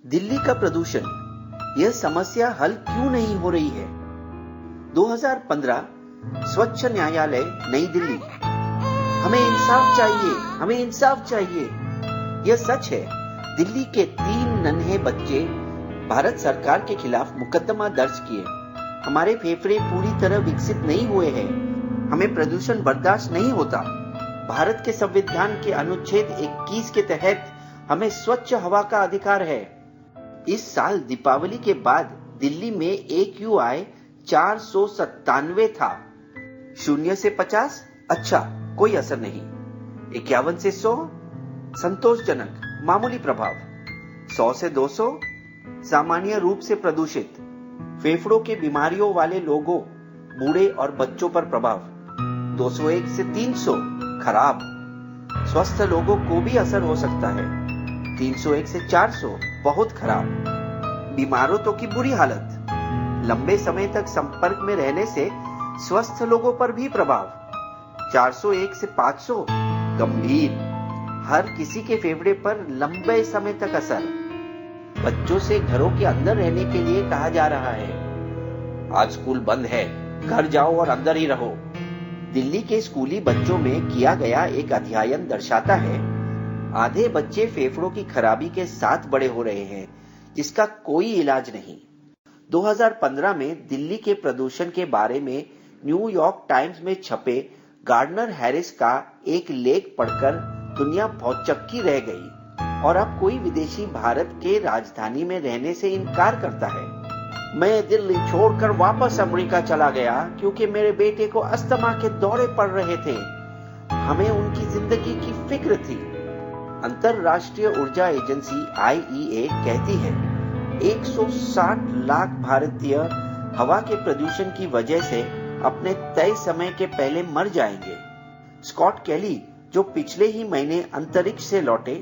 दिल्ली का प्रदूषण, यह समस्या हल क्यों नहीं हो रही है? 2015 स्वच्छ न्यायालय, नई दिल्ली। हमें इंसाफ चाहिए, हमें इंसाफ चाहिए। यह सच है, दिल्ली के 3 नन्हे बच्चे भारत सरकार के खिलाफ मुकदमा दर्ज किए। हमारे फेफड़े पूरी तरह विकसित नहीं हुए हैं, हमें प्रदूषण बर्दाश्त नहीं होता। भारत के संविधान के अनुच्छेद 21 के तहत हमें स्वच्छ हवा का अधिकार है। इस साल दीपावली के बाद दिल्ली में AQI 497 था। 0 से 50 अच्छा, कोई असर नहीं। 51 से 100 संतोषजनक, मामूली प्रभाव। 100 से 200 सामान्य रूप से प्रदूषित, फेफड़ों के बीमारियों वाले लोगों, बूढ़े और बच्चों पर प्रभाव। 201 से 300 खराब, स्वस्थ लोगों को भी असर हो सकता है। 301 से 400 बहुत खराब, बीमारों की बुरी हालत। लंबे समय तक संपर्क में रहने से स्वस्थ लोगों पर भी प्रभाव। 401 से 500 गंभीर, हर किसी के फेफड़े पर लंबे समय तक असर। बच्चों से घरों के अंदर रहने के लिए कहा जा रहा है। आज स्कूल बंद है, घर जाओ और अंदर ही रहो। दिल्ली के स्कूली बच्चों में किया गया एक अध्ययन दर्शाता है, आधे बच्चे फेफड़ों की खराबी के साथ बड़े हो रहे हैं, जिसका कोई इलाज नहीं। 2015 में दिल्ली के प्रदूषण के बारे में न्यूयॉर्क टाइम्स में छपे गार्डनर हैरिस का एक लेख पढ़कर दुनिया भौचक्की रह गई और अब कोई विदेशी भारत के राजधानी में रहने से इनकार करता है। मैं दिल्ली छोड़कर वापस अमेरिका चला गया क्योंकि मेरे बेटे को अस्थमा के दौरे पड़ रहे थे। हमें उनकी जिंदगी की फिक्र थी। अंतरराष्ट्रीय ऊर्जा एजेंसी IEA कहती है 160 लाख भारतीय हवा के प्रदूषण की वजह से अपने तय समय के पहले मर जाएंगे। स्कॉट कैली, जो पिछले ही महीने अंतरिक्ष से लौटे,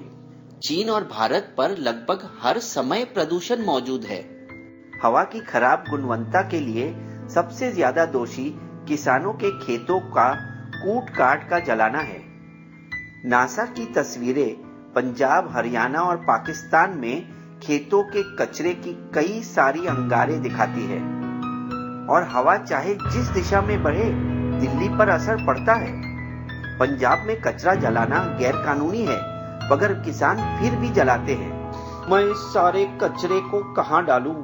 चीन और भारत पर लगभग हर समय प्रदूषण मौजूद है। हवा की खराब गुणवत्ता के लिए सबसे ज्यादा दोषी किसानों के खेतों का कूट काट का जलाना है। नासा की तस्वीरें पंजाब, हरियाणा और पाकिस्तान में खेतों के कचरे की कई सारी अंगारें दिखाती है और हवा चाहे जिस दिशा में बहे, दिल्ली पर असर पड़ता है। पंजाब में कचरा जलाना गैर कानूनी है, मगर किसान फिर भी जलाते हैं। मैं इस सारे कचरे को कहां डालूं?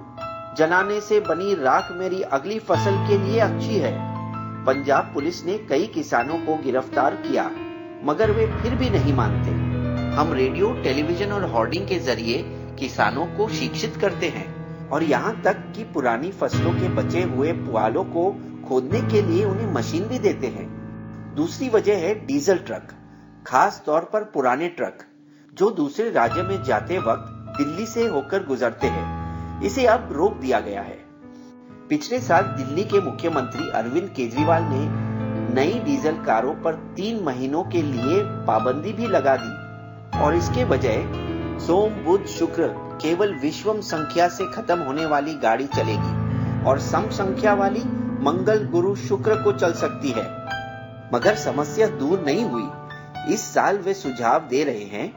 जलाने से बनी राख मेरी अगली फसल के लिए अच्छी है। पंजाब पुलिस ने कई किसानों को गिरफ्तार किया, मगर वे फिर भी नहीं मानते। हम रेडियो, टेलीविजन और होर्डिंग के जरिए किसानों को शिक्षित करते हैं और यहाँ तक कि पुरानी फसलों के बचे हुए पुआलों को खोदने के लिए उन्हें मशीन भी देते हैं। दूसरी वजह है डीजल ट्रक, खास तौर पर पुराने ट्रक जो दूसरे राज्य में जाते वक्त दिल्ली से होकर गुजरते हैं। इसे अब रोक दिया गया है। पिछले साल दिल्ली के मुख्यमंत्री अरविंद केजरीवाल ने नई डीजल कारों पर 3 महीनों के लिए पाबंदी भी लगा दी और इसके बजाय सोम, बुध, शुक्र केवल विषम संख्या से खत्म होने वाली गाड़ी चलेगी और सम संख्या वाली मंगल, गुरु, शुक्र को चल सकती है। मगर समस्या दूर नहीं हुई। इस साल वे सुझाव दे रहे हैं,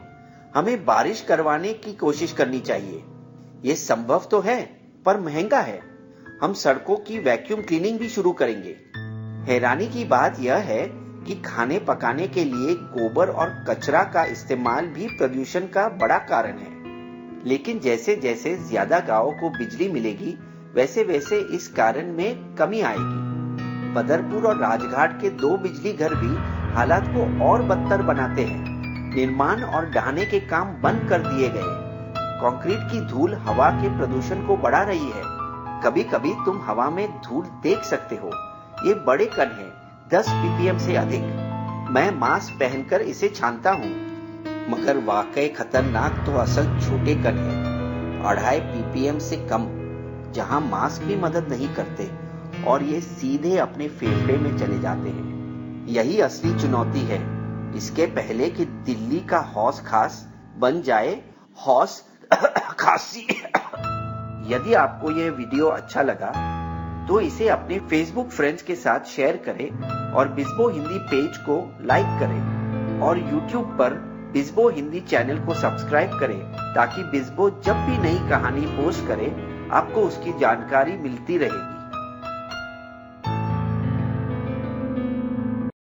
हमें बारिश करवाने की कोशिश करनी चाहिए। ये संभव तो है, पर महंगा है। हम सड़कों की वैक्यूम क्लीनिंग भी शुरू करेंगे। हैरानी की बात यह है कि खाने पकाने के लिए गोबर और कचरा का इस्तेमाल भी प्रदूषण का बड़ा कारण है। लेकिन जैसे जैसे ज्यादा गांवों को बिजली मिलेगी, वैसे वैसे इस कारण में कमी आएगी। बदरपुर और राजघाट के 2 बिजली घर भी हालात को और बदतर बनाते हैं। निर्माण और ढहाने के काम बंद कर दिए गए। कंक्रीट की धूल हवा के प्रदूषण को बढ़ा रही है। कभी कभी तुम हवा में धूल देख सकते हो। ये बड़े कण हैं, 10 ppm से अधिक। मैं मास्क पहनकर इसे छानता हूँ, मगर वाकई खतरनाक तो असल छोटे कण हैं, 2.5 ppm से कम, जहां मास्क भी मदद नहीं करते और ये सीधे अपने फेफड़े में चले जाते हैं। यही असली चुनौती है। इसके पहले कि दिल्ली का हौस खास बन जाए हौस खासी। यदि आपको यह वीडियो अच्छा लगा तो इसे अपने फेसबुक फ्रेंड्स के साथ शेयर करें और बिस्बो हिंदी पेज को लाइक करें और यूट्यूब पर बिस्बो हिंदी चैनल को सब्सक्राइब करें ताकि बिस्बो जब भी नई कहानी पोस्ट करे आपको उसकी जानकारी मिलती रहेगी।